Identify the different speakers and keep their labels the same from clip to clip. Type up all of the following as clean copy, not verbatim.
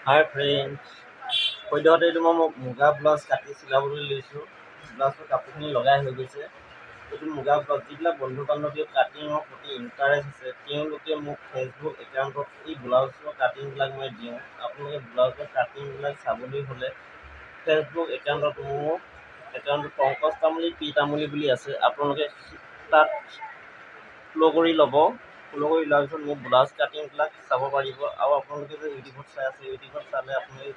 Speaker 1: হাই friend, সদ্যহতে মই মুগা ব্লাউজ কাটি চিলাবলৈ লৈছোঁ। ব্লাউজৰ কাপোৰখিনি লগাই হৈ গৈছে। এইটো মুগা ব্লাউজ যিবিলাক বন্ধু বান্ধৱীয়ে কাটিঙৰ প্ৰতি ইণ্টাৰেষ্ট আছে তেওঁলোকে মোক ফেচবুক একাউণ্টত এই ব্লাউজৰ কাটিংবিলাক মই দিওঁ। আপোনালোকে ব্লাউজৰ কাটিংবিলাক চাবলৈ হ'লে ফেচবুক একাউণ্টত মোৰ একাউণ্টটো পংকজ তামুলী পি তামুলী বুলি আছে। আপোনালোকে তাত ফ'ল' কৰি ল'ব। ফ'ল' কৰি লোৱাৰ পিছত মোৰ ব্লাউজ কাটিংবিলাক চাব পাৰিব। আৰু আপোনালোকে যে ইউটিউবত চাই আছে, ইউটিউবত চালে আপোনালোকে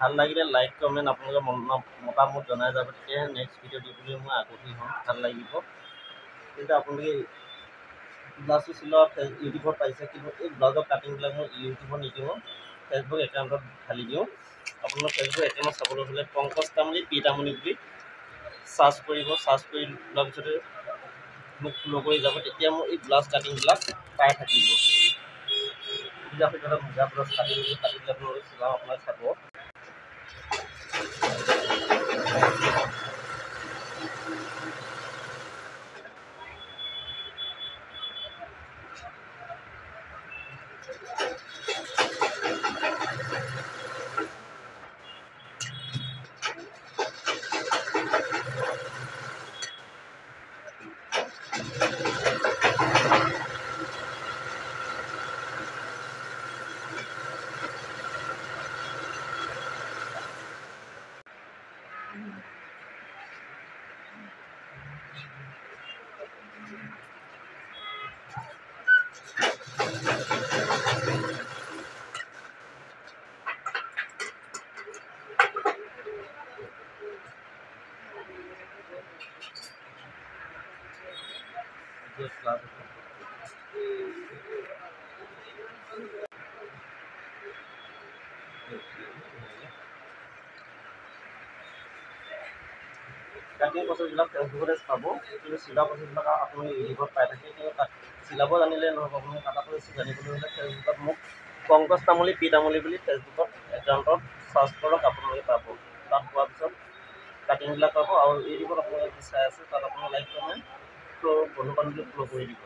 Speaker 1: ভাল লাগিলে লাইক কমেণ্ট আপোনালোকে মতামত জনাই যাব। তেতিয়াহে নেক্সট ভিডিঅ' দিবলৈ মই আগ্ৰহী হ'ম, ভাল লাগিব। কিন্তু আপোনালোকে ব্লাউজটো চিলোৱা ইউটিউবত পাইছে, কিন্তু এই ব্লাউজৰ কাটিংবিলাক মই ইউটিউবত নিদিওঁ, ফেচবুক একাউণ্টত ঢালি দিওঁ। আপোনালোক ফেচবুক একাউণ্টত চাবলৈ হ'লে পংকজ তামুলী পি তামুলী বুলি চাৰ্চ কৰিব। চাৰ্চ কৰি লোৱাৰ পিছতে মোক ফ'ল' কৰি যাব। তেতিয়া মোৰ এই ব্লাউজ কাটিংবিলাক পাই থাকিব। মুগা ব্লাউজ কাটিলে আপোনালোকে চিলাওঁ আপোনাক চাব। কাটিং প্ৰচেছবিলাক ফেচবুকতে পাব, কিন্তু চিলোৱা প্ৰচেছবিলাক আপুনি ইউটিউবত পাই থাকে। কিন্তু তাত চিলাব জানিলে নহ'ব, আপুনি কাটা প্ৰচেছ জানিবলৈ হ'লে ফেচবুকত মোক পংকজ তামুলী পি তামুলী বুলি ফেচবুকত একাউণ্টত চাৰ্চ কৰক, আপোনালোকে পাব। তাত পোৱাৰ পিছত কাটিংবিলাক পাব। আৰু ইউটিউবত আপোনালোকে চাই আছে, তাত আপোনাৰ লাইক কমেণ্ট বন্ধু বান্ধৱীক ফ'ল' কৰি দিব।